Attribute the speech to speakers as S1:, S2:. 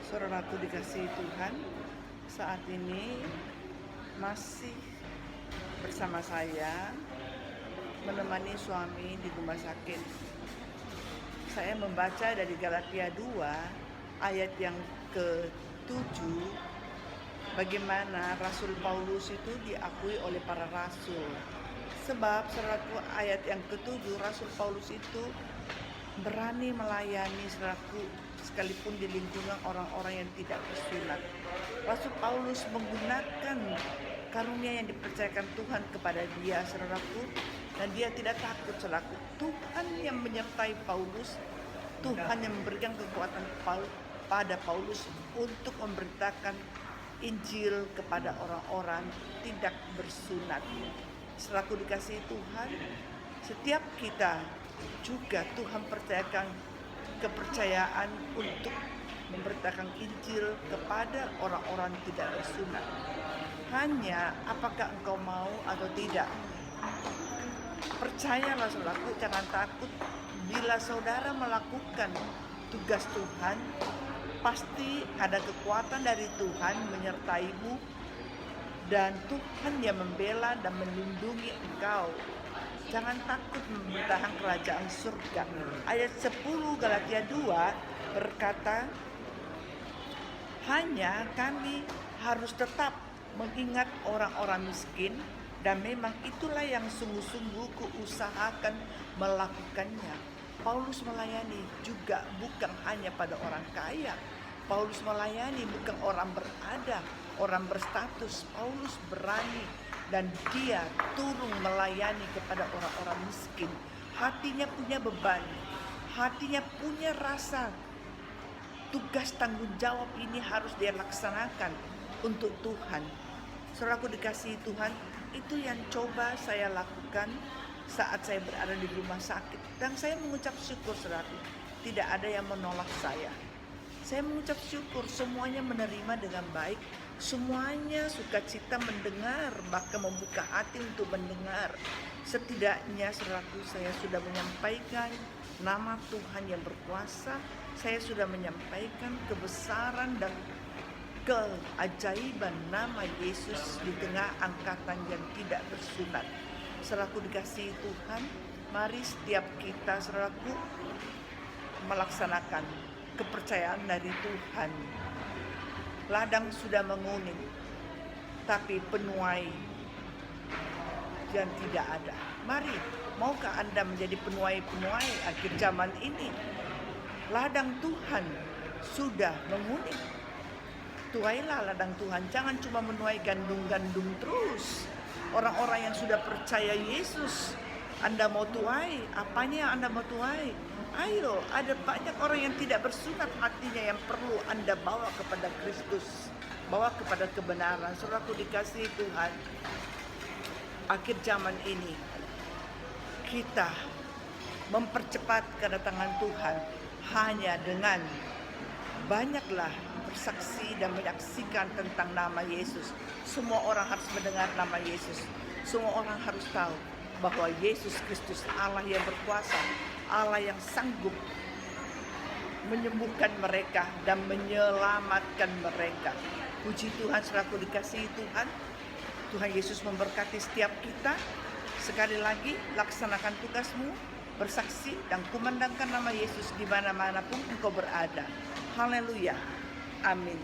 S1: Saudaraku dikasihi Tuhan, saat ini masih bersama saya menemani suami di rumah sakit. Saya membaca dari Galatia 2 ayat yang ke-7, bagaimana Rasul Paulus itu diakui oleh para rasul. Sebab saudaraku, ayat yang ke-7, Rasul Paulus itu berani melayani saudaraku sekalipun di lingkungan orang-orang yang tidak bersunat. Rasul Paulus menggunakan karunia yang dipercayakan Tuhan kepada dia saudaraku, dan dia tidak takut saudaraku. Tuhan yang menyertai Paulus, Tuhan yang memberikan kekuatan pada Paulus untuk memberitakan Injil kepada orang-orang tidak bersunat. Saudaraku dikasihi Tuhan, setiap kita juga Tuhan percayakan kepercayaan untuk memberitakan Injil kepada orang-orang tidak bersunat. Hanya apakah engkau mau atau tidak? Percayalah saudaraku, jangan takut. Bila saudara melakukan tugas Tuhan, pasti ada kekuatan dari Tuhan menyertaimu, dan Tuhan yang membela dan melindungi engkau. Jangan takut memberitakan kerajaan surga. Ayat 10 Galatia 2 berkata, hanya kami harus tetap mengingat orang-orang miskin, dan memang itulah yang sungguh-sungguh kuusahakan melakukannya. Paulus melayani juga bukan hanya pada orang kaya. Paulus melayani bukan orang berada, orang berstatus. Paulus berani dan dia turun melayani kepada orang-orang miskin. Hatinya punya beban, hatinya punya rasa tugas tanggung jawab ini harus dia laksanakan untuk Tuhan. Saudaraku dikasihi Tuhan, itu yang coba saya lakukan saat saya berada di rumah sakit. Dan saya mengucap syukur saudaraku, tidak ada yang menolak saya. Saya mengucap syukur, semuanya menerima dengan baik. Semuanya sukacita mendengar, bahkan membuka hati untuk mendengar. Setidaknya saudaraku, saya sudah menyampaikan nama Tuhan yang berkuasa. Saya sudah menyampaikan kebesaran dan keajaiban nama Yesus di tengah angkatan yang tidak bersunat. Saudaraku dikasihi Tuhan, mari setiap kita saudaraku melaksanakan kepercayaan dari Tuhan. Ladang sudah menguning, tapi penuai yang tidak ada. Mari, maukah Anda menjadi penuai-penuai akhir zaman ini? Ladang Tuhan sudah menguning. Tuailah ladang Tuhan, jangan cuma menuai gandum-gandum terus. Orang-orang yang sudah percaya Yesus, Anda mau tuai, apanya yang Anda mau tuai? Ayo, ada banyak orang yang tidak bersunat hatinya yang perlu Anda bawa kepada Kristus, bawa kepada kebenaran. Saudaraku dikasihi Tuhan, akhir zaman ini kita mempercepat kedatangan Tuhan hanya dengan banyaklah bersaksi dan menyaksikan tentang nama Yesus. Semua orang harus mendengar nama Yesus. Semua orang harus tahu bahwa Yesus Kristus Allah yang berkuasa, Allah yang sanggup menyembuhkan mereka dan menyelamatkan mereka. Puji Tuhan, saudaraku dikasihi Tuhan. Tuhan Yesus memberkati setiap kita. Sekali lagi, laksanakan tugasmu, bersaksi dan kumandangkan nama Yesus di mana-mana pun engkau berada. Haleluya. Amin.